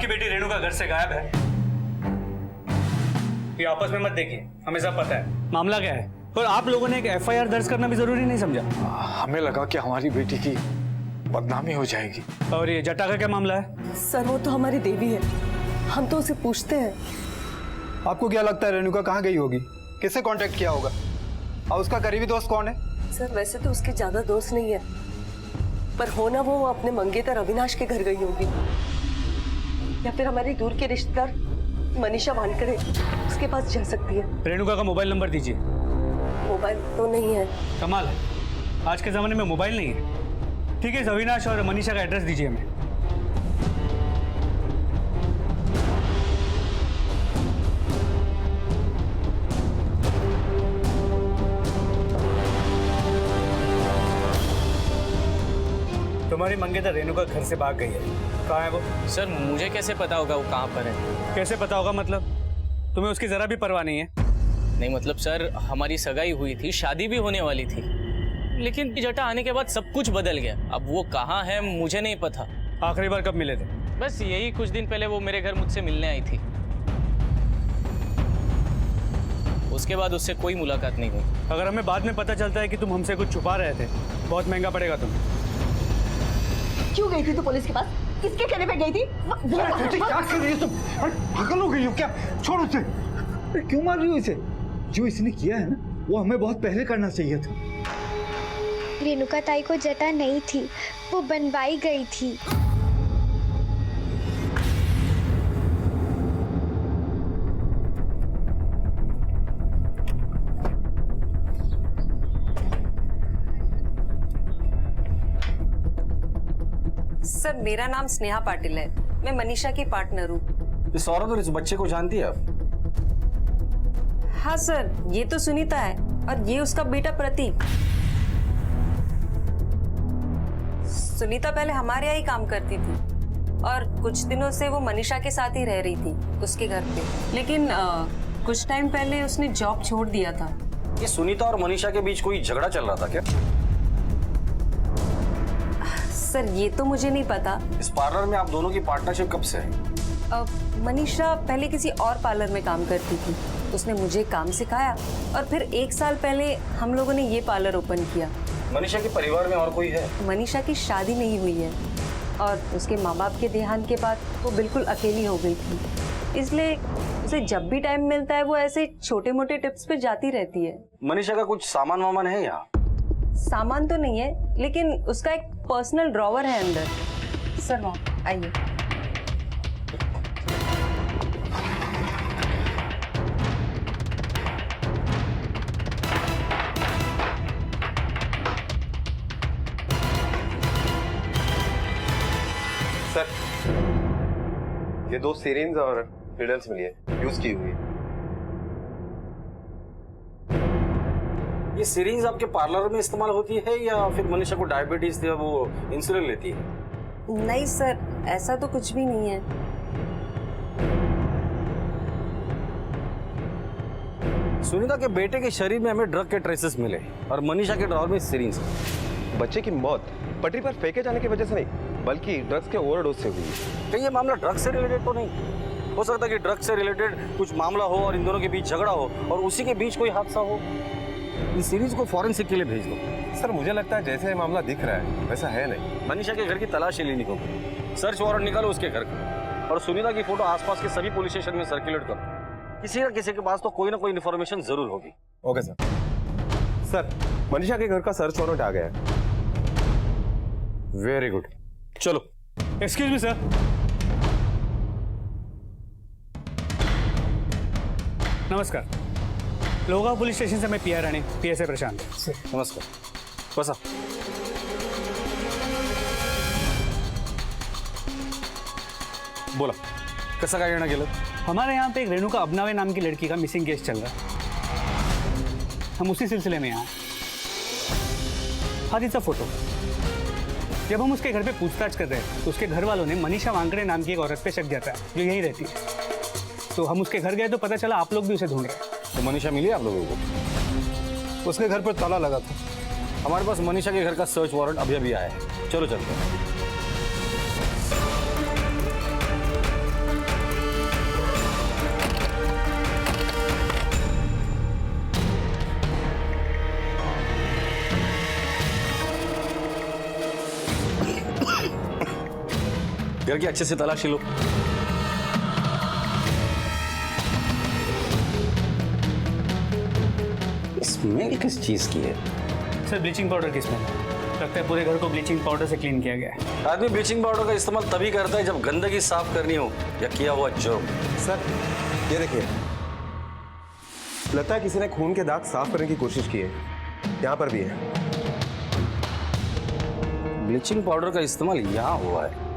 आपकी बेटी रेणुका घर से गायब है। ये आपस में मत देखिए, हमें सब पता है मामला क्या है। और आप लोगों ने एक एफआईआर दर्ज करना भी जरूरी नहीं समझा? हमें लगा कि हमारी बेटी की बदनामी हो जाएगी। और ये जटा का क्या मामला है? सर वो तो हमारी देवी है, हम तो उसे पूछते हैं। आपको क्या लगता है रेणुका कहाँ गई होगी? किससे कांटेक्ट किया होगा? और उसका करीबी दोस्त कौन है? सर वैसे तो उसके ज्यादा दोस्त नहीं है, पर होना वो अपने मंगेतर अविनाश के घर गई होगी, या फिर हमारी दूर के रिश्तेदार मनीषा वानखड़े उसके पास जा सकती है। रेणुका का मोबाइल नंबर दीजिए। मोबाइल तो नहीं है। कमाल है, आज के जमाने में मोबाइल नहीं है। ठीक है, अविनाश और मनीषा का एड्रेस दीजिए हमें। तुम्हारी मंगेतर रेणुका घर से भाग गई है। कहाँ है वो? सर मुझे कैसे पता होगा वो कहाँ पर है? कैसे पता होगा मतलब? तुम्हें उसकी जरा भी परवाह नहीं है? नहीं मतलब सर, हमारी सगाई हुई थी, शादी भी होने वाली थी, लेकिन जटा आने के बाद सब कुछ बदल गया। अब वो कहाँ है मुझे नहीं पता। आखिरी बार कब मिले थे? बस यही कुछ दिन पहले वो मेरे घर मुझसे मिलने आई थी, उसके बाद उससे कोई मुलाकात नहीं हुई। अगर हमें बाद में पता चलता है कि तुम हमसे कुछ छुपा रहे थे, बहुत महंगा पड़ेगा तुम्हें। क्यों गई थी तू पुलिस के पास? किसके कहने पे गई थी? क्या कर रही हो तुम? पागल हो गई हो क्या? छोड़ उसे। अरे क्यों मार रही हो इसे? जो इसने किया है ना, वो हमें बहुत पहले करना चाहिए था। रेणुका ताई को जटा नहीं थी, वो बनवाई गई थी। सर मेरा नाम स्नेहा पाटिल है, मैं मनीषा की पार्टनर हूँ। इस औरत और इस बच्चे को जानती है आप? हाँ सर, ये तो सुनीता है और ये उसका बेटा प्रतीक। सुनीता पहले हमारे यहाँ ही काम करती थी और कुछ दिनों से वो मनीषा के साथ ही रह रही थी उसके घर पे, लेकिन कुछ टाइम पहले उसने जॉब छोड़ दिया था। ये सुनीता और मनीषा के बीच कोई झगड़ा चल रहा था क्या? सर ये तो मुझे नहीं पता। इस पार्लर में आप दोनों की पार्टनरशिप कब से है? मनीषा पहले किसी और पार्लर में काम करती थी, उसने मुझे काम सिखाया और फिर 1 साल पहले हम लोगों ने ये पार्लर ओपन किया। मनीषा के परिवार में और कोई है? मनीषा की शादी नहीं हुई है और उसके माँ बाप के देहांत के बाद वो बिल्कुल अकेली हो गई थी, इसलिए उसे जब भी टाइम मिलता है वो ऐसे छोटे मोटे टिप्स पे जाती रहती है। मनीषा का कुछ सामान वामान है यहाँ? सामान तो नहीं है, लेकिन उसका एक पर्सनल ड्रॉवर है अंदर। सर वहाँ आइए। सर ये 2 सिरिंज और निडल्स मिली है, यूज की हुई है। ये सिरिंज आपके पार्लर में इस्तेमाल होती है या फिर मनीषा को डायबिटीज थी वो इंसुलिन लेती है? नहीं सर, ऐसा तो कुछ भी नहीं है। सुनीता के बेटे के शरीर में हमें ड्रग के ट्रेसेस मिले और मनीषा के ड्रॉवर में सिरिंज। बच्चे की मौत पटरी पर फेंके जाने की वजह से नहीं, बल्कि ड्रग्स के ओवरडोज से हुई है। कहीं ये मामला ड्रग से रिलेटेड तो नहीं? हो सकता है कि ड्रग से रिलेटेड कुछ मामला हो और इन दोनों के बीच झगड़ा हो और उसी के बीच कोई हादसा हो। इस सीरीज को फॉरेंसिक के लिए भेज दो। सर मुझे लगता है जैसे मामला दिख रहा है वैसा है नहीं। मनीषा के घर की तलाशी लेनी होगी, सर्च वारंट निकालो उसके घर का और सुनीता की फोटो आसपास के सभी पुलिस स्टेशन में सर्कुलेट करो। किसी न किसी के पास तो कोई ना कोई इन्फॉर्मेशन जरूर होगी। Okay sir. सर मनीषा के घर का सर्च वारंट आ गया है। वेरी गुड, चलो। Excuse me sir. नमस्कार, लोहगांव पुलिस स्टेशन से मैं पीआई राणे, पीएसआई प्रशांत। नमस्कार, बसा। बोला, कसं काय येणं गेलं? हमारे यहाँ पे एक रेणुका अबनावे नाम की लड़की का मिसिंग केस चल रहा है, हम उसी सिलसिले में यहाँ। आदित्य फोटो, जब हम उसके घर पे पूछताछ कर रहे हैं तो उसके घर वालों ने मनीषा वानखड़े नाम की एक औरत पे शक जाता है जो यहीं रहती है। तो हम उसके घर गए तो पता चला आप लोग भी उसे ढूंढ रहे हैं। तो मनीषा मिली आप लोगों को? उसके घर पर ताला लगा था। हमारे पास मनीषा के घर का सर्च वारंट अभी अभी आया है, चलो चलते हैं। घर की अच्छे से तलाशी लो। स्मेल किस चीज की है? सर ब्लीचिंग पाउडर की स्मेल। लगता है पूरे घर को ब्लीचिंग पाउडर से क्लीन किया गया है। आदमी ब्लीचिंग पाउडर का इस्तेमाल तभी करता है जब गंदगी साफ करनी हो या किया हुआ जुर्म। सर ये देखिए, लगता है किसी ने खून के दाग साफ करने की कोशिश की है। यहाँ पर भी है। ब्लीचिंग पाउडर का इस्तेमाल यहाँ हुआ है।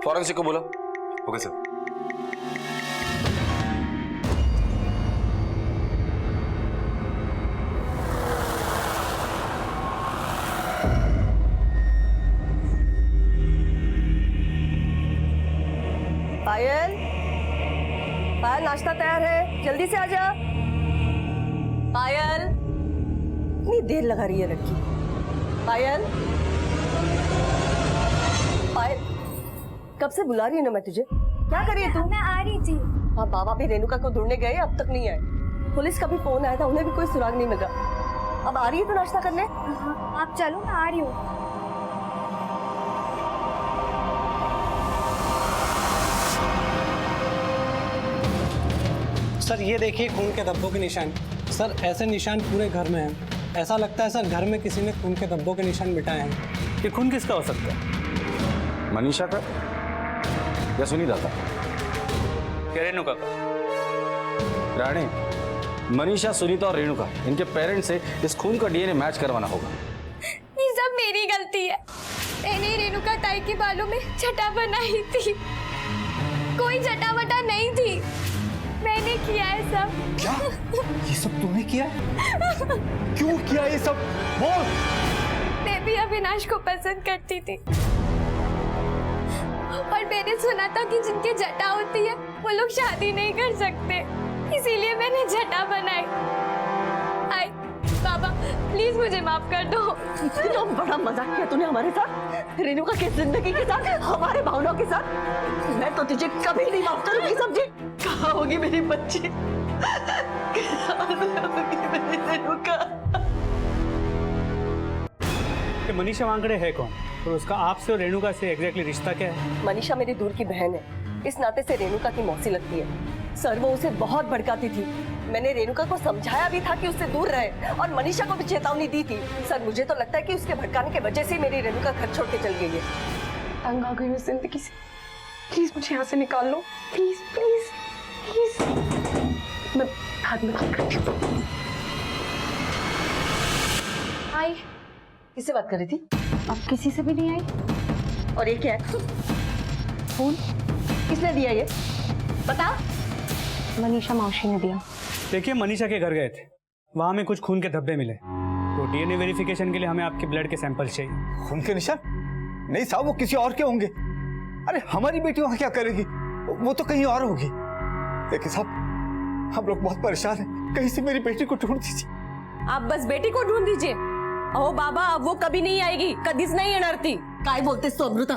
फॉरेंसिक को बोला। Okay sir. पायल, पायल नाश्ता तैयार है, जल्दी से आजा। पायल, इतनी देर लगा रही है लड़की। पायल, पायल, कब से बुला रही हूँ ना मैं तुझे। क्या कर रही है तू? मैं आ रही थी। हाँ, बाबा भी रेणुका को ढूंढने गए, अब तक नहीं आए। पुलिस का भी फोन आया था, उन्हें भी कोई सुराग नहीं मिला। अब आ रही है तो नाश्ता करने। हाँ, आप चलो, मैं आ रही हूँ। सर ये देखिए खून के धब्बों के निशान। सर ऐसे निशान पूरे घर में हैं। ऐसा लगता है सर घर में किसी ने खून के धब्बों के निशान मिटाए हैं। ये खून किसका हो सकता है? मनीषा का या सुनीता का? क्या रेणुका का? रानी, मनीषा, सुनीता और रेणुका, इनके पेरेंट्स से इस खून का डीएनए मैच करवाना होगा। ये सब मेरी गलती है। मैंने रेणुका ताई के बालों में छटा बनाई थी। कोई छटा वटा नहीं थी। मैंने किया है सब। क्या? ये सब तूने किया? क्यों किया ये सब? बोल। मैं भी अविनाश को पसंद करती थी और मैंने सुना था कि जिनकी जटा होती है वो लोग शादी नहीं कर सकते, इसीलिए मैंने जटा बनाई। आई बाबा प्लीज मुझे माफ कर दो। इतना बड़ा मजाक किया तूने हमारे साथ, रेणुका की जिंदगी के साथ, हमारे भावनाओं के साथ। मैं तो तुझे कभी नहीं माफ करूंगी। समझी? कहाँ होगी मेरी बच्ची? कहाँ होगी मेरी रेणुका? ये मनीषा वांगड़े है कौन और उसका आपसे और रेणुका से एग्जैक्टली रिश्ता क्या है? मनीषा मेरी दूर की बहन है, इस नाते से रेणुका की मौसी लगती है। सर वो उसे बहुत भड़काती थी। मैंने रेणुका को समझाया भी था कि उससे दूर रहे और मनीषा को भी चेतावनी दी थी। सर मुझे तो लगता है कि उसके भड़काने की वजह से मेरी रेणुका घर छोड़ के चल गई है। तंग आ गई हूँ जिंदगी से। प्लीज मुझे यहाँ से निकाल लो। Please please please. मैं हाथ में बात करती हूँ। आई। किससे बात कर रही थी? अब किसी से भी नहीं आई। और ये क्या है? फोन किसने दिया ये? बता। मनीषा मौसी ने दिया। देखिए मनीषा के घर गए थे, वहां में कुछ खून के धब्बे मिले, तो डीएनए वेरिफिकेशन के लिए हमें आपके ब्लड के सैंपल चाहिए। खून के निशान? नहीं साहब, वो किसी और के होंगे। अरे हमारी बेटी वहां क्या करेगी? वो तो कहीं और होगी। देखिए साहब, हम लोग बहुत परेशान हैं, कहीं से मेरी बेटी को ढूंढ दीजिए। आप बस बेटी को ढूंढ दीजिए। ओ बाबा, अब वो कभी नहीं आएगी, कदीच नहीं अनरती। काय बोलते तो अमृता?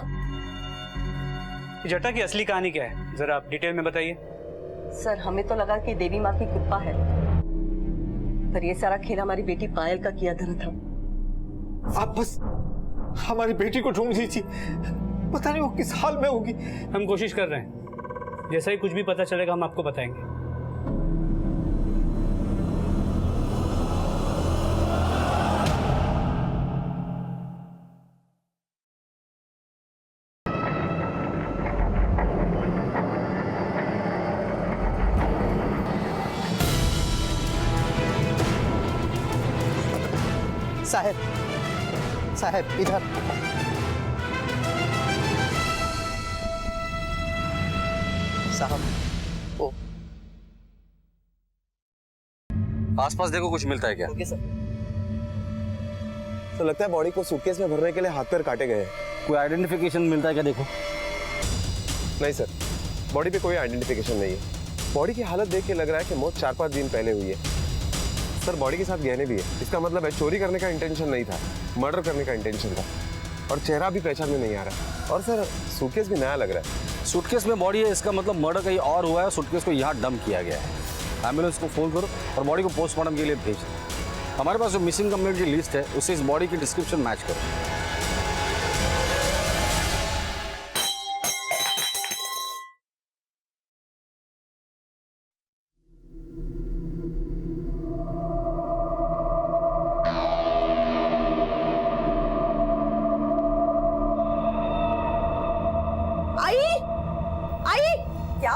जटा की असली कहानी क्या है, जरा आप डिटेल में बताइए। सर हमें तो लगा कि देवी माँ की कृपा है, पर ये सारा खेल हमारी बेटी पायल का किया धरा था। आप बस हमारी बेटी को ढूंढ लीजिए, पता नहीं वो किस हाल में होगी। हम कोशिश कर रहे हैं, जैसा ही कुछ भी पता चलेगा हम आपको बताएंगे। साहब साहब इधर। साहब ओ आसपास देखो, कुछ मिलता है क्या? Okay sir. तो लगता है बॉडी को सूटकेस में भरने के लिए हाथ पैर काटे गए हैं। कोई आइडेंटिफिकेशन मिलता है क्या? देखो। नहीं सर, बॉडी पे कोई आइडेंटिफिकेशन नहीं है। बॉडी की हालत देख के लग रहा है कि मौत 4-5 दिन पहले हुई है। सर बॉडी के साथ गहने भी है, इसका मतलब है चोरी करने का इंटेंशन नहीं था, मर्डर करने का इंटेंशन था। और चेहरा भी पहचान में नहीं आ रहा। और सर सूटकेस भी नया लग रहा है। सूटकेस में बॉडी है, इसका मतलब मर्डर कहीं और हुआ है, सूटकेस को यहाँ डंप किया गया है। एम्बुलेंस को फोन करो और बॉडी को पोस्टमार्टम के लिए भेज दो। हमारे पास जो मिसिंग कंप्लेंट की लिस्ट है उससे इस बॉडी की डिस्क्रिप्शन मैच करो।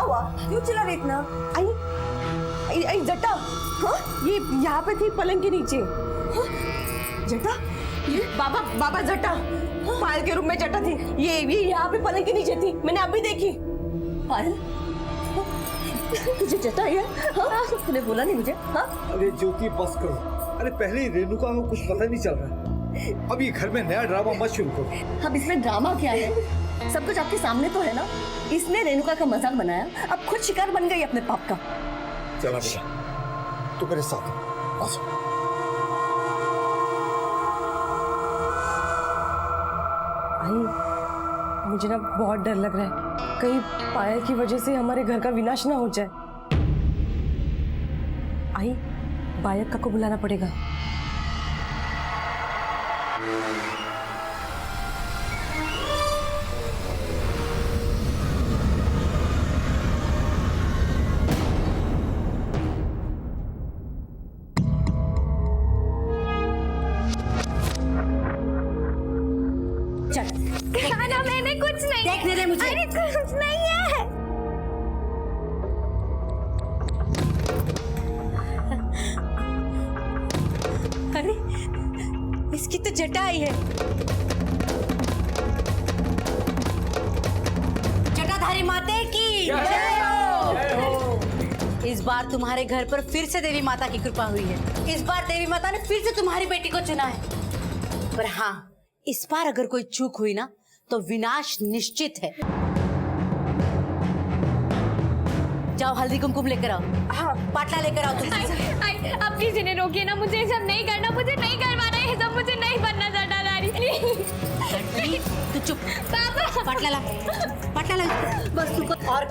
हुआ? क्यों चिल्ला रही इतना? आई आई आई जटा, हाँ? ये यहाँ पे थी पलंग के नीचे। जटा, ये बाबा बाबा जटा, पायल के रूम में जटा थी। ये यहाँ पे पलंग के नीचे थी, मैंने अभी देखी। पायल, तुझे जटा है? हाँ? तूने बोला नहीं मुझे? हाँ? अरे ज्योति बस करो। अरे पहले ही रेणुका को कुछ पता नहीं चल रहा है, अब ये घर में नया ड्रामा मत शुरू करो। अब इसमें ड्रामा क्या है? सब कुछ आपके सामने तो है ना। इसने रेणुका का मजाक बनाया, अब खुद शिकार बन गई अपने पाप का। चला बेटा, तू मेरे साथ आ जाओ। आई, मुझे ना बहुत डर लग रहा है, कहीं पायल की वजह से हमारे घर का विनाश ना हो जाए। आई, बायक का को बुलाना पड़ेगा। खाना मैंने कुछ नहीं। देखने दे मुझे। अरे कुछ नहीं है। अरे इसकी तो जटा आई है। जटाधारी माते की जय हो। इस बार तुम्हारे घर पर फिर से देवी माता की कृपा हुई है। इस बार देवी माता ने फिर से तुम्हारी बेटी को चुना है। पर हाँ, इस बार अगर कोई चूक हुई ना तो विनाश निश्चित है। जाओ हल्दी कुमकुम लेकर आओ। हाँ, पाटला लेकर आओ तुम। अब किसी ने रोकिए ना, मुझे ये सब नहीं करना, मुझे नहीं करवाना ये सब, मुझे नहीं बनना जटाधारी। तू चुप। पापा, पाटला ला, पाटला ला। बस तू। और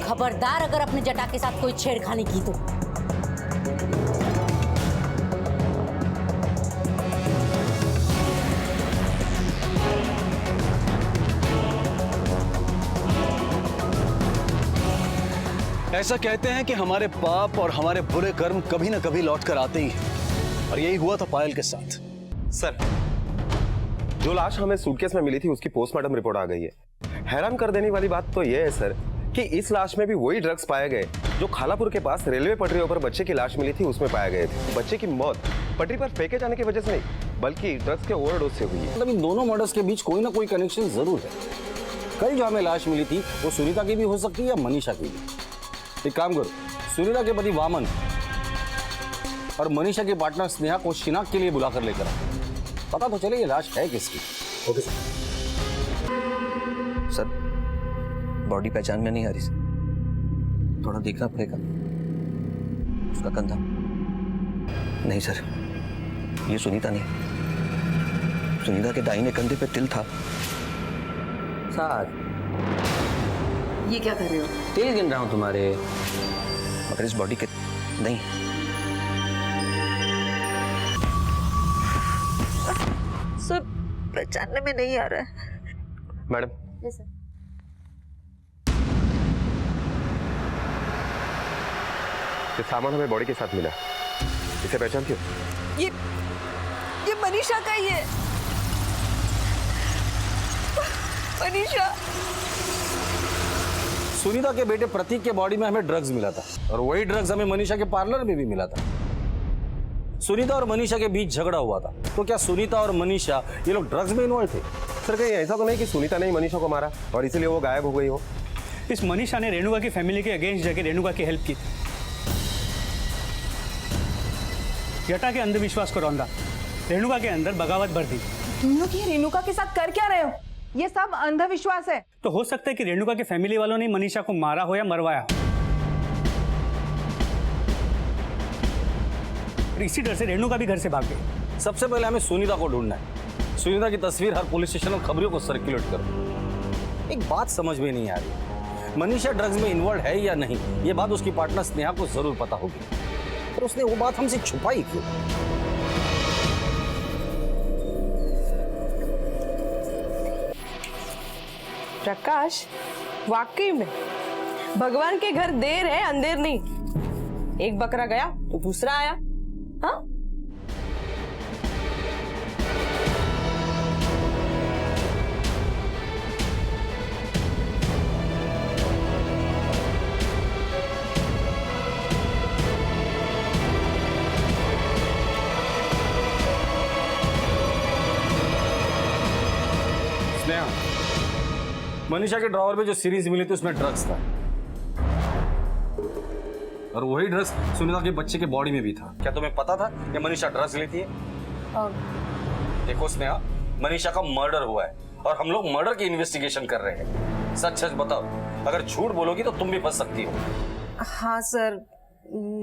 खबरदार अगर अपने जटा के साथ कोई छेड़खानी की तो। ऐसा कहते हैं कि हमारे पाप और हमारे बुरे कर्म कभी ना कभी लौट कर आते ही हैं, और यही हुआ था पायल के साथ। सर, जो लाश हमें सूटकेस में मिली थी उसकी पोस्टमार्टम रिपोर्ट आ गई है। हैरान कर देने वाली बात तो यह है सर कि इस लाश में भी वही ड्रग्स पाए गए जो खालापुर के पास रेलवे पटरियों पर बच्चे की लाश मिली थी उसमें पाए गए थे। बच्चे की मौत पटरी पर फेंके जाने की वजह से नहीं बल्कि ड्रग्स के ओवरडोज से हुई है। मतलब इन दोनों मर्डर्स के बीच कोई ना कोई कनेक्शन जरूर है। कल जो हमें लाश मिली थी वो सुनीता की भी हो सकती है या मनीषा की भी। एक काम करो, सुनीता के पति वामन और मनीषा के पार्टनर स्नेहा को शिनाख्त के लिए बुलाकर लेकर आओ, पता तो चले ये लाश है किसकी। Okay sir. सर, बॉडी पहचान में नहीं आ रही सर, थोड़ा देखना पड़ेगा। उसका कंधा नहीं सर, ये सुनीता नहीं। सुनीता के दाहिने कंधे पे तिल था। सर, ये क्या कर रहे हो? तेज गिन रहा हूँ तुम्हारे। मगर इस बॉडी के नहीं। सर, पहचानने में नहीं आ रहा है। मैडम, ये सामान हमें बॉडी के साथ मिला, इसे पहचानती हो? ये मनीषा का ही है। मनीषा। सुनीता के बेटे प्रतीक के बॉडी में हमें ड्रग्स मिला था और वही ड्रग्स हमें मनीषा के पार्लर में भी मिला था। सुनीता और मनीषा के बीच झगड़ा हुआ था, तो क्या सुनीता और मनीषा ये लोग ड्रग्स में इन्वॉल्व थे? सर, कहीं ऐसा तो नहीं कि सुनीता ने ही मनीषा को मारा और इसीलिए वो गायब हो गई हो? इस मनीषा ने रेणुका की फैमिली के अगेंस्ट जाके रेणुका की हेल्प की थी। जटा के अंधविश्वास को रौंदा, रेणुका के अंदर बगावत भर दी। तुम लोग ये रेणुका के साथ कर क्या रहे हो? ये सब अंधविश्वास है। तो हो सकता है कि रेणुका के फैमिली वालों ने मनीषा को मारा हो या मरवाया हो, और इसी डर से रेणुका भी घर से भाग गई। सबसे पहले हमें सुनीता को ढूंढना है। सुनीता की तस्वीर हर पुलिस स्टेशन और खबरों को सर्कुलेट करो। एक बात समझ में नहीं आ रही, मनीषा ड्रग्स में इन्वॉल्व है या नहीं, ये बात उसकी पार्टनर स्नेहा को जरूर पता होगी, पर उसने वो बात हमसे छुपाई क्यों? प्रकाश, वाकई में भगवान के घर देर है अंधेर नहीं। एक बकरा गया तो दूसरा आया। हाँ, मनीषा के ड्रॉवर में जो सीरीज मिली थी उसमें ड्रग्स था, और वही ड्रग्स सुनीता के बच्चे के बॉडी में भी था। क्या तुम्हें पता था कि मनीषा ड्रग्स लेती है? देखो स्नेहा, मनीषा का मर्डर हुआ है और हम लोग मर्डर की इन्वेस्टिगेशन कर रहे हैं। सच सच बताओ, अगर झूठ बोलोगी तो तुम भी फंस सकती हो। हाँ सर,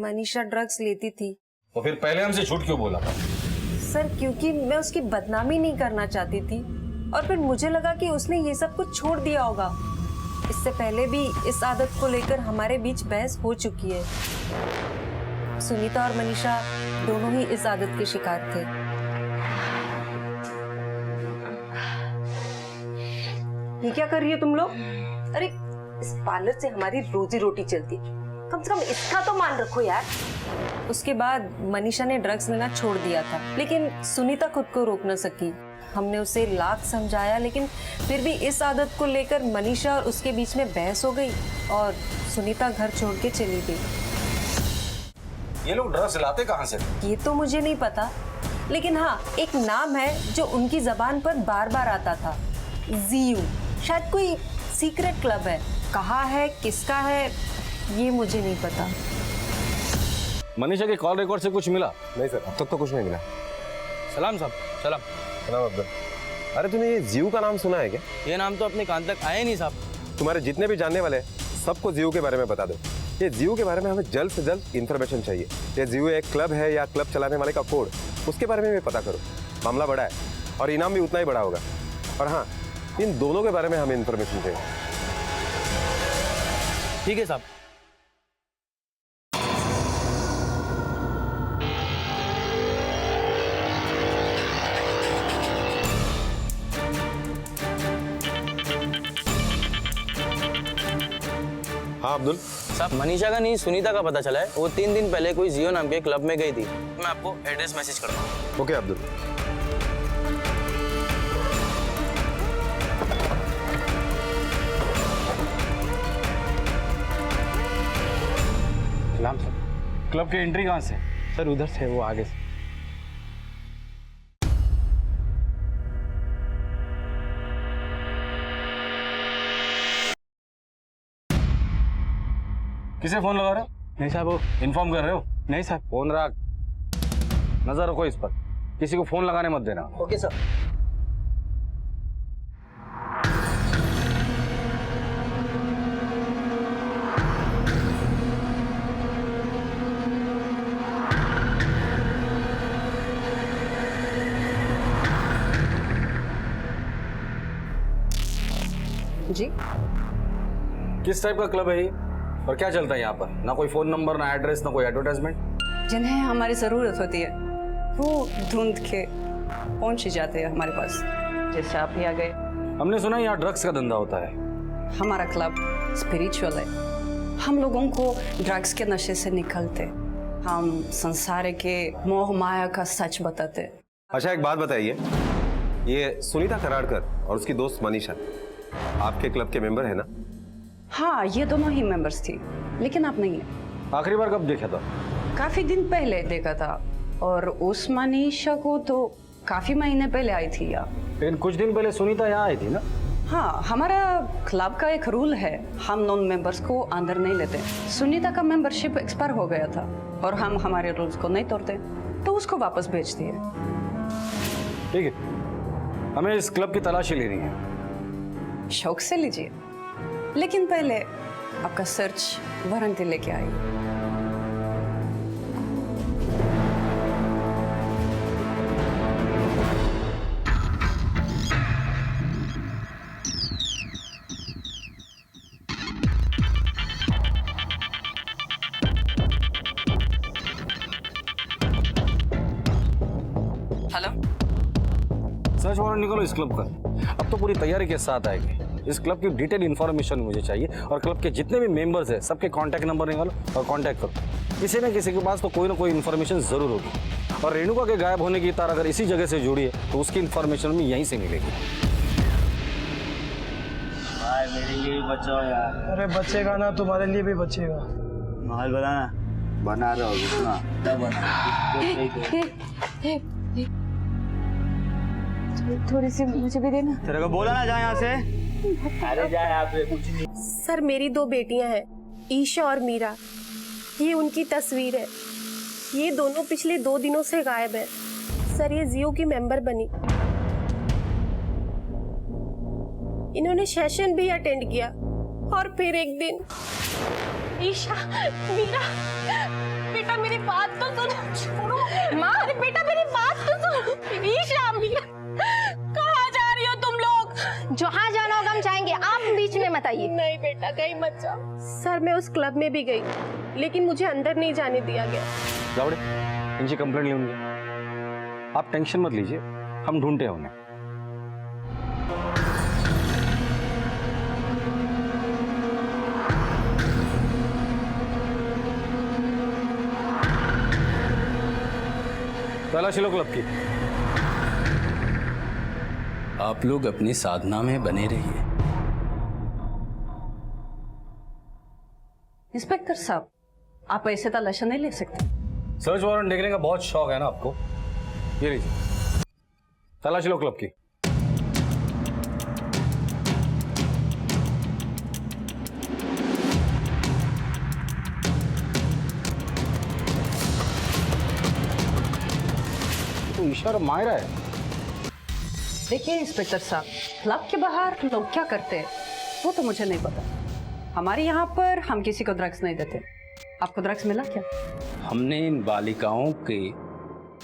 मनीषा ड्रग्स लेती थी। तो फिर पहले हमसे झूठ क्यों बोला? सर क्योंकि मैं उसकी बदनामी नहीं करना चाहती थी, और फिर मुझे लगा कि उसने ये सब कुछ छोड़ दिया होगा। इससे पहले भी इस आदत को लेकर हमारे बीच बहस हो चुकी है। सुनीता और मनीषा दोनों ही इस आदत के शिकार थे। ये क्या कर रही हो तुम लोग? अरे इस पार्लर से हमारी रोजी रोटी चलती है, कम से कम इसका तो मान रखो यार। उसके बाद मनीषा ने ड्रग्स लेना छोड़ दिया था, लेकिन सुनीता खुद को रोक न सकी। हमने उसे लाख समझाया, लेकिन फिर भी इस आदत को लेकर मनीषा और उसके बीच में बहस हो गई और सुनीता घर छोड़ के चली गई। ये लोग ड्रग्स लाते कहाँ से? ये तो मुझे नहीं पता, लेकिन हाँ एक नाम है जो उनकी जबान पर बार बार आता था, जीयू। शायद कोई सीक्रेट क्लब है, कहाँ है किसका है ये मुझे नहीं पता। मनीषा के कॉल रिकॉर्ड से कुछ मिला? नहीं सर, अब तक तो कुछ नहीं मिला। सलाम साहब, सलाम। सलाम अब्दुल। अरे तूने ये जियो का नाम सुना है क्या? ये नाम तो अपने कान तक आया नहीं साहब। तुम्हारे जितने भी जानने वाले हैं सबको जियो के बारे में बता दो। ये जियो के बारे में हमें जल्द से जल्द इन्फॉर्मेशन चाहिए। ये जियो एक क्लब है या क्लब चलाने वाले का कोड, उसके बारे में भी पता करो। मामला बड़ा है और इनाम भी उतना ही बड़ा होगा। और हाँ, इन दोनों के बारे में हमें इन्फॉर्मेशन चाहिए। ठीक है साहब। हाँ अब्दुल। साहब मनीषा का नहीं सुनीता का पता चला है। वो 3 दिन पहले कोई जियो नाम के क्लब में गई थी। मैं आपको एड्रेस मैसेज करता हूँ। ओके अब्दुल। सलाम सर। क्लब की एंट्री कहाँ से? सर उधर से, वो आगे से। किसे फोन लगा रहे हो? नहीं साहब, वो इन्फॉर्म कर रहे हो? नहीं साहब। फोन रख, नजर रखो इस पर, किसी को फोन लगाने मत देना। Okay sir. जी किस टाइप का क्लब है ये और क्या चलता है यहाँ पर? ना कोई फोन नंबर, ना एड्रेस, ना कोई एडवर्टाइजमेंट। जिन्हें हमारी ज़रूरत होती है वो ढूंढ के पहुंच ही जाते हैं हमारे पास, जैसे आप ही आ गए। हमने सुना यहाँ ड्रग्स का धंधा होता है। हमारा क्लब स्पिरिचुअल है। हम लोगों को ड्रग्स के नशे से निकलते, हम संसार के मोह माया का सच बताते। अच्छा एक बात बताइए, ये सुनीता कराड़कर और उसकी दोस्त मनीषा आपके क्लब के मेंबर है ना? हाँ, ये दोनों ही मेंबर्स थी, लेकिन आप नहीं है। आखिरी बार कब देखा था? काफी दिन पहले देखा था, और उस मनीषा को तो काफी महीने पहले आई थी यार। लेकिन कुछ दिन पहले सुनीता यहाँ आई थी ना? हाँ, हमारा क्लब का एक रूल है, हम नॉन मेंबर्स को अंदर नहीं लेते। सुनीता का मेंबरशिप एक्सपायर हो गया था और हम हमारे रूल्स को नहीं तोड़ते, तो उसको वापस भेज दिए। ठीक है, हमें इस क्लब की तलाशी लेनी है। शौक से लीजिए, लेकिन पहले आपका सर्च वारंटी लेके आइए। हेलो, सर्च वारंट निकालो इस क्लब का। अब तो पूरी तैयारी के साथ आएगी। इस क्लब की डिटेल इन्फॉर्मेशन मुझे चाहिए, और क्लब के जितने भी मेंबर्स हैं सबके कांटेक्ट नंबर निकालो और कांटेक्ट करो। किसी न किसी के पास तो कोई ना कोई इन्फॉर्मेशन जरूर होगी, और रेणुका के गायब होने की तार अगर इसी जगह से जुड़ी है तो उसकी इन्फॉर्मेशन भी यहीं से मिलेगी। मेरे लिए भी बचाओ यार। अरे बचेगा ना, तुम्हारे लिए भी बचेगा। माहौल बनाना, बना रहा होगी ना, क्या बना? थोड़ी सी मुझे भी देना। तेरे को बोला ना जा यहाँ से। अरे जाए आप कुछ नहीं। सर मेरी 2 बेटियां हैं, ईशा और मीरा। ये उनकी तस्वीर है। ये दोनों पिछले 2 दिनों से गायब है। सर ये जियो की मेंबर बनी। इन्होंने सेशन भी अटेंड किया और फिर एक दिन ईशा, मीरा, बेटा मेरी बात तो सुनो। माँ, अरे बेटा मेरी बात तो सुनो। ईशा, मीरा, कहाँ जा रही हो तुम लोग? जहाँ जाना होगा हम जाएंगे, आप बीच में मत आइए। नहीं बेटा, कहीं मत जाओ। सर मैं उस क्लब में भी गई, लेकिन मुझे अंदर नहीं जाने दिया गया। जावड़े, इनकी कंप्लेंट ले उनकी। आप टेंशन मत लीजिए, हम ढूंढते हैं उन्हें। तलाशी लो क्लब की। आप लोग अपनी साधना में बने रहिए। इंस्पेक्टर साहब, आप ऐसे तलाशी नहीं ले सकते। सर्च वारंट देखने का बहुत शौक है ना आपको? ये लीजिए, तलाशी लो क्लब की। तो ईशा और मायरा है। देखिए इंस्पेक्टर साहब, क्लब के बाहर लोग क्या करते हैं वो तो मुझे नहीं पता। हमारे यहाँ पर हम किसी को ड्रग्स नहीं देते। आपको ड्रग्स मिला क्या? हमने इन बालिकाओं के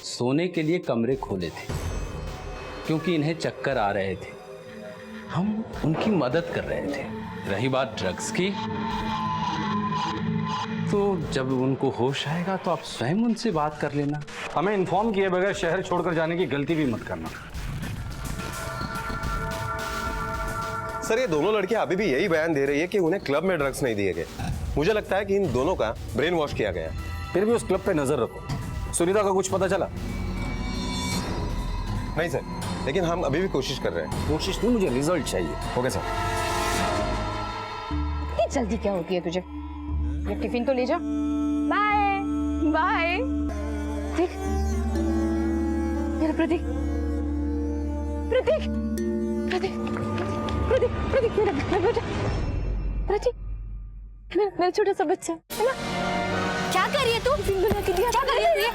सोने के लिए कमरे खोले थे क्योंकि इन्हें चक्कर आ रहे थे। हम उनकी मदद कर रहे थे। रही बात ड्रग्स की, तो जब उनको होश आएगा तो आप स्वयं उनसे बात कर लेना। हमें इन्फॉर्म किए बगैर शहर छोड़कर जाने की गलती भी मत करना। सर, ये दोनों लड़कियां अभी भी यही बयान दे रही है कि उन्हें क्लब में ड्रग्स नहीं दिए गए। मुझे लगता है कि इन दोनों का ब्रेन वॉश किया गया। फिर भी उस क्लब पे नजर रखो। सुनीता का कुछ पता चला? नहीं सर, लेकिन हम अभी भी कोशिश कर रहे हैं। कोशिश नहीं, मुझे रिजल्ट चाहिए। Okay sir. इतनी जल्दी क्या होती है तुझे? ये टिफिन तो ले जा। Bye bye. देख मेरा प्रतीक, प्रतीक, प्रतीक, प्रतीक, प्रतीक, मेरा बेटा, प्रतीक, मेरा छोटा सा बच्चा है ना। क्या कर रही है तू? टिफिन बना के दिया। क्या कर रही है?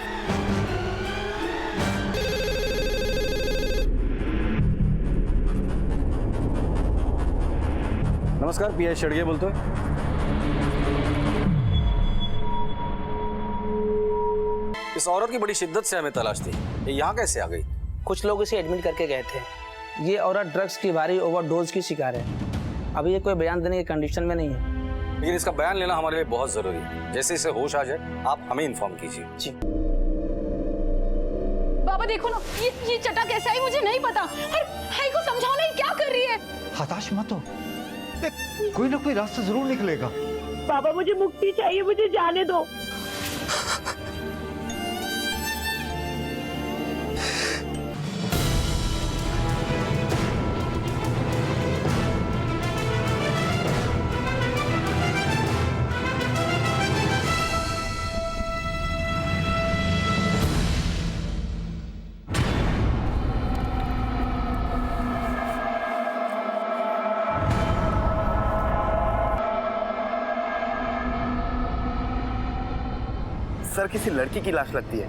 नमस्कार, पीआई शेड़गे बोलते हैं। इस औरत की बड़ी शिद्दत से हमें तलाश थी। ये यहाँ कैसे आ गई? कुछ लोग इसे एडमिट करके गए थे। ये औरत ड्रग्स की भारी ओवरडोज की शिकार है। अभी ये कोई बयान देने की कंडीशन में नहीं है, लेकिन इसका बयान लेना हमारे लिए बहुत जरूरी है। जैसे इसे होश आ जाए आप हमें इन्फॉर्म कीजिए। जी। बाबा देखो ना, ये चटा कैसा है मुझे नहीं पता। अरे भाई को समझाओ ना, ये क्या कर रही है? हताश मत हो, कोई ना कोई रास्ता जरूर निकलेगा। बाबा मुझे मुक्ति चाहिए, मुझे जाने दो। सर, किसी लड़की की लाश लगती है।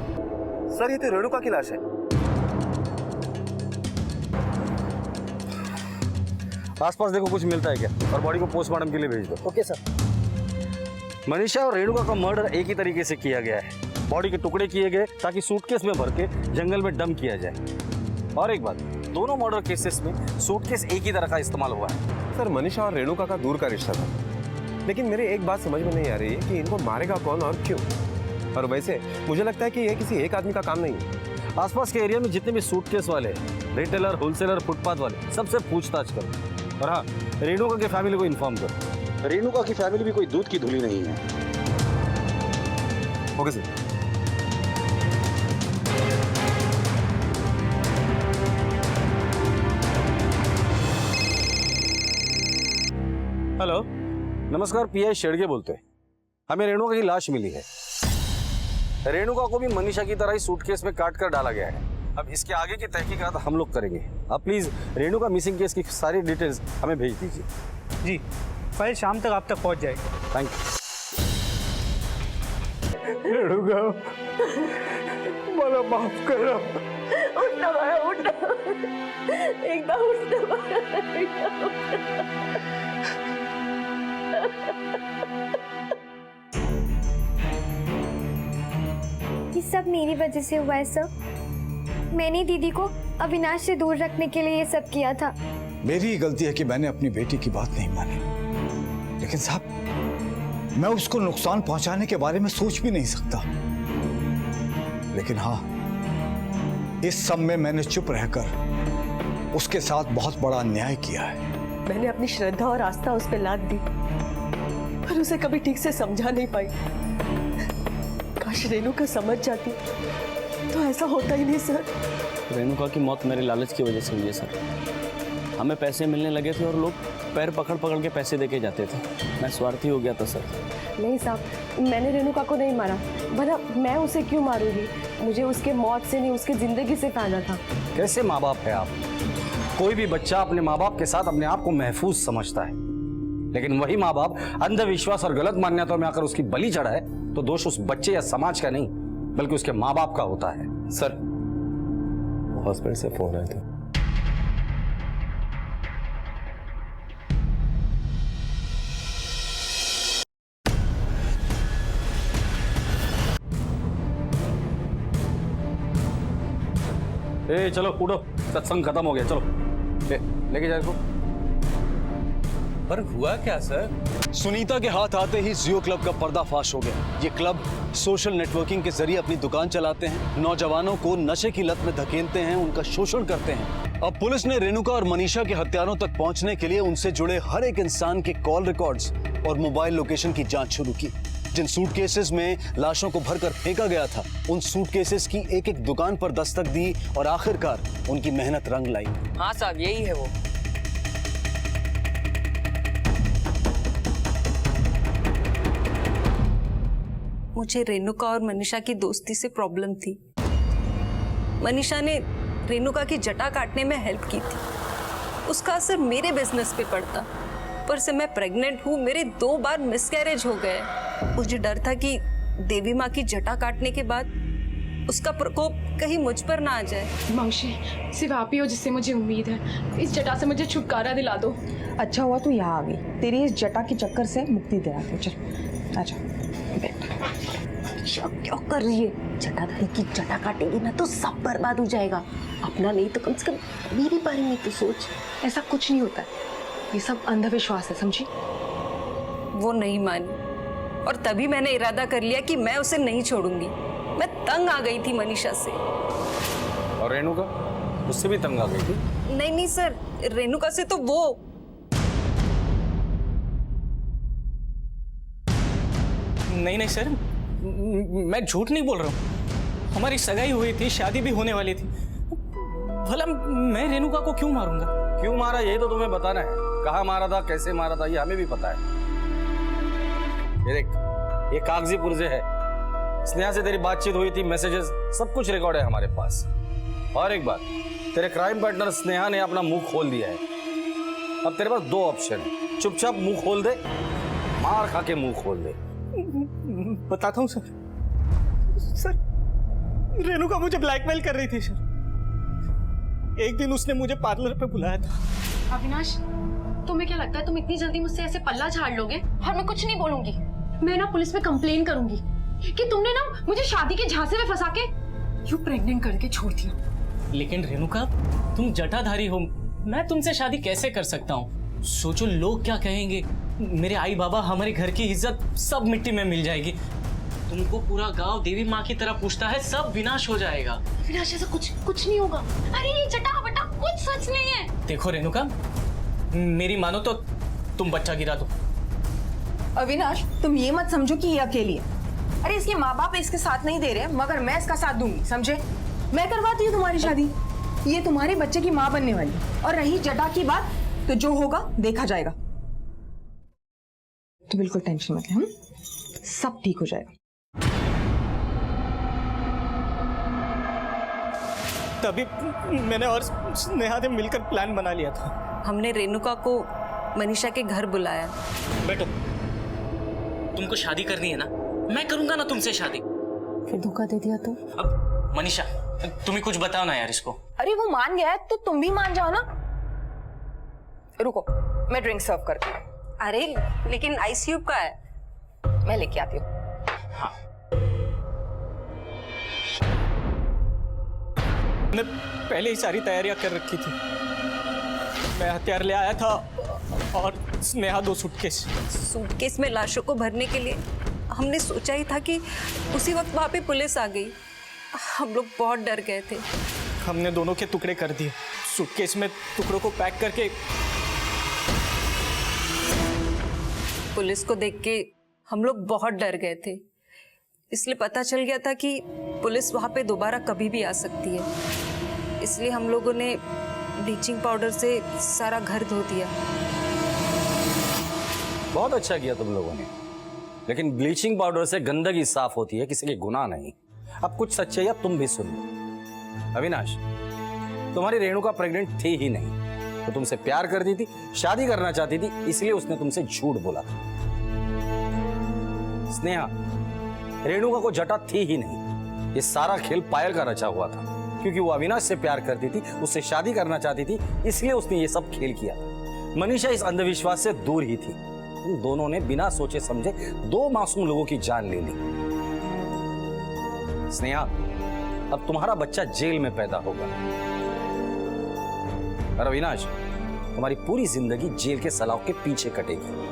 सर, ये तो रेणुका की लाश है। आसपास देखो कुछ मिलता है क्या, और बॉडी को पोस्टमार्टम के लिए भेज दो। Okay sir. मनीषा और रेणुका का मर्डर एक ही तरीके से किया गया है। बॉडी के टुकड़े किए गए ताकि सूटकेस में भर के जंगल में डंप किया जाए। और एक बात, दोनों मर्डर केसेस में सूटकेस एक ही तरह का इस्तेमाल हुआ है। सर, मनीषा और रेणुका का दूर का रिश्ता था, लेकिन मेरे एक बात समझ में नहीं आ रही है कि इनको मारेगा कौन और क्यों। और वैसे मुझे लगता है कि यह किसी एक आदमी का काम नहीं है। आसपास के एरिया में जितने भी सूटकेस वाले, रिटेलर, होलसेलर, फुटपाथ वाले, सबसे पूछताछ करो। और हाँ, रेणुका की फैमिली को इन्फॉर्म करो। रेणुका की फैमिली भी कोई दूध की धुली नहीं है। Okay sir. हेलो, नमस्कार, पीआई शेड़गे बोलते हैं। हमें रेणुका की लाश मिली है। रेणुका को भी मनीषा की तरह ही सूटकेस में काट कर डाला गया है। अब इसके आगे की तहकीकात हम लोग करेंगे। आप प्लीज रेणुका मिसिंग केस की सारी डिटेल्स हमें भेज दीजिए। जी, फाइल शाम तक आप तक पहुंच जाएगी। Thank you. रेणुका, मला माफ करो। उठना भाया, उठना, एकदम उठना ये सब मेरी वजह से हुआ है सर। मैंने दीदी को अविनाश से दूर रखने के लिए ये सब किया था। मेरी ही गलती है कि मैंने अपनी बेटी की बात नहीं मानी, लेकिन साहब मैं उसको नुकसान पहुंचाने के बारे में सोच भी नहीं सकता। लेकिन हाँ, इस सब में मैंने चुप रहकर उसके साथ बहुत बड़ा अन्याय किया है। मैंने अपनी श्रद्धा और आस्था उस पर लाद दी, पर उसे कभी ठीक से समझा नहीं पाई। काश रेणुका समझ जाती तो ऐसा होता ही नहीं सर। रेणुका की मौत मेरे लालच की वजह से हुई है सर। हमें पैसे मिलने लगे थे और लोग पैर पकड़ पकड़ के पैसे देके जाते थे। मैं स्वार्थी हो गया था सर। नहीं साहब, मैंने रेणुका को नहीं मारा, वरना मैं उसे क्यों मारूंगी? मुझे उसके मौत से नहीं, उसकी जिंदगी से फायदा था। कैसे माँ बाप है आप? कोई भी बच्चा अपने माँ बाप के साथ अपने आप को महफूज समझता है, लेकिन वही माँ बाप अंधविश्वास और गलत मान्यताओं में आकर उसकी बलि चढ़ाए तो दोष उस बच्चे या समाज का नहीं बल्कि उसके माँ बाप का होता है। सर, हॉस्पिटल से फोन आया था। ए चलो उठो, सत्संग खत्म हो गया, चलो लेके जाए इसको। पर हुआ क्या सर? सुनीता के हाथ आते ही जियो क्लब का पर्दाफाश हो गया। ये क्लब सोशल नेटवर्किंग के जरिए अपनी दुकान चलाते हैं, नौजवानों को नशे की लत में धकेलते हैं, उनका शोषण करते हैं। अब पुलिस ने रेणुका और मनीषा के हत्यारों तक पहुंचने के लिए उनसे जुड़े हर एक इंसान के कॉल रिकॉर्ड्स और मोबाइल लोकेशन की जांच शुरू की। जिन सूटकेसेस में लाशों को भरकर फेंका गया था, उन सूटकेसेस की एक एक दुकान पर दस्तक दी और आखिरकार उनकी मेहनत रंग लाई। हाँ साहब, यही है वो। मुझे रेणुका और मनीषा की दोस्ती से प्रॉब्लम थी। मनीषा ने रेणुका की जटा काटने में हेल्प की थी। उसका असर मेरे बिजनेस पे पड़ता। पर से मैं प्रेग्नेंट हूँ, मेरे 2 बार मिसकैरेज हो गए। मुझे डर था कि देवी माँ की जटा काटने के बाद उसका प्रकोप कहीं मुझ पर ना आ जाए। हिमांशी, सिर्फ आप ही हो जिससे मुझे उम्मीद है। इस जटा से मुझे छुटकारा दिला दो। अच्छा हुआ तू यहाँ आ गई, तेरी इस जटा के चक्कर से मुक्ति दिला दो। चल आजा बैठ। क्या कर रही है? जटाधारी की जटा काटेगी ना तो सब बर्बाद हो जाएगा। अपना नहीं तो कम से कम मेरे बारे में तो सोच। ऐसा कुछ नहीं होता है, ये सब अंधविश्वास है, समझी? वो नहीं मानी और तभी मैंने इरादा कर लिया कि मैं उसे नहीं छोड़ूंगी। मैं तंग आ गई थी मनीषा से। और रेणुका उससे भी तंग आ गई थी? नहीं नहीं सर, रेणुका से तो वो नहीं सर, मैं झूठ नहीं बोल रहा हूँ। हमारी सगाई हुई थी, शादी भी होने वाली थी। भला मैं रेणुका को क्यों मारूंगा? क्यों मारा यही तो तुम्हें बताना है। कहाँ मारा था, कैसे मारा था, ये हमें भी पता है। ये देख, ये कागजी पुर्जे है। स्नेहा से तेरी बातचीत हुई थी, मैसेजेस, सब कुछ रिकॉर्ड है हमारे पास। और एक बात, तेरे क्राइम पार्टनर स्नेहा ने अपना मुंह खोल दिया है। अब तेरे पास 2 ऑप्शन है, चुपचाप मुंह खोल दे, मार खा के मुंह खोल दे। बताता हूँ सर। रेणुका मुझे ब्लैकमेल कर रही थी सर। एक दिन उसने मुझे पार्लर पे बुलाया था। अविनाश, तुम्हें क्या लगता है तुम इतनी जल्दी मुझसे ऐसे पल्ला झाड़ लोगे? और मैं कुछ नहीं बोलूंगी। मैं ना पुलिस में कंप्लेन करूंगी कि तुमने ना मुझे शादी के झांसे में फंसा के यूं प्रेग्नेंट करके छोड़ दिया। लेकिन रेणुका, तुम जटाधारी हो, मैं तुमसे शादी कैसे कर सकता हूँ? सोचो लोग क्या कहेंगे। मेरे आई बाबा, हमारे घर की इज्जत सब मिट्टी में मिल जाएगी। तुमको पूरा गांव देवी माँ की तरह पूछता है, सब विनाश हो जाएगा। अविनाश, ऐसा कुछ नहीं होगा। अरे ये जटा बटा कुछ सच नहीं है। देखो रेणुका, मेरी मानो तो तुम बच्चा गिरा दो। अविनाश, तुम ये मत समझो कि ये अकेली है। अरे इसके माँ बाप इसके साथ नहीं दे रहे, मगर मैं इसका साथ दूंगी, समझे? मैं करवाती हूँ तुम्हारी शादी। ये तुम्हारे बच्चे की माँ बनने वाली। और रही जटा की बात, तो जो होगा देखा जाएगा। तो बिल्कुल टेंशन मत ले, सब ठीक हो जाएगा। तभी मैंने और स्नेहा ने मिलकर प्लान बना लिया था। हमने रेणुका को मनीषा के घर बुलाया। बैठो, तुमको शादी करनी है ना, मैं करूंगा ना तुमसे शादी। फिर धोखा दे दिया तो? अब मनीषा तुम ही कुछ बताओ ना यार इसको। अरे वो मान गया है तो तुम भी मान जाओ ना। रुको, मैं ड्रिंक सर्व करती हूँ। अरे लेकिन आइस क्यूब का है। मैं लेके आती हूँ। मैंने पहले ही सारी तैयारियां कर रखी थी। मैं हथियार ले आया था और स्नेहा 2 सूटकेस में लाशों को भरने के लिए हमने सोचा ही था कि उसी वक्त वहां पे पुलिस आ गई। हम लोग बहुत डर गए थे। हमने दोनों के टुकड़े कर दिए, सूटकेस में टुकड़ों को पैक करके। पुलिस को देख के हम लोग बहुत डर गए थे, इसलिए पता चल गया था कि पुलिस वहां पे दोबारा कभी भी आ सकती है। इसलिए हम लोगों ने ब्लीचिंग पाउडर से सारा घर धो दिया। बहुत अच्छा किया तुम लोगों ने, लेकिन ब्लीचिंग पाउडर से गंदगी साफ होती है, किसी के गुनाह नहीं। अब कुछ सच्चाइयां तुम भी सुन लो। अविनाश, तुम्हारी रेणुका प्रेग्नेंट थी ही नहीं, तो तुमसे प्यार करती थी, शादी करना चाहती थी, इसलिए उसने तुमसे झूठ बोला था। स्नेहा, रेणुका को जटा थी ही नहीं, ये सारा खेल पायल का रचा हुआ था, क्योंकि वो अविनाश से प्यार करती थी, उससे शादी करना चाहती थी, इसलिए उसने ये सब खेल किया। मनीषा इस अंधविश्वास से दूर ही थी। तुम दोनों ने बिना सोचे समझे 2 मासूम लोगों की जान ले ली। स्नेहा, अब तुम्हारा बच्चा जेल में पैदा होगा और अविनाश, तुम्हारी पूरी जिंदगी जेल के सलाखों के पीछे कटेगी।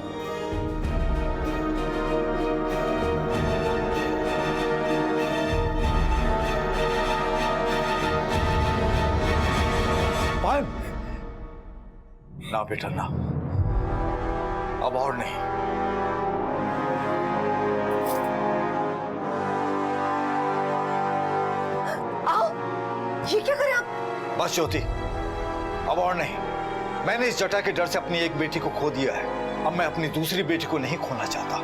ना बेटा ना, अब और नहीं। आओ, ये क्या करें आप? बस ज्योति, अब और नहीं। मैंने इस जटा के डर से अपनी एक बेटी को खो दिया है, अब मैं अपनी दूसरी बेटी को नहीं खोना चाहता।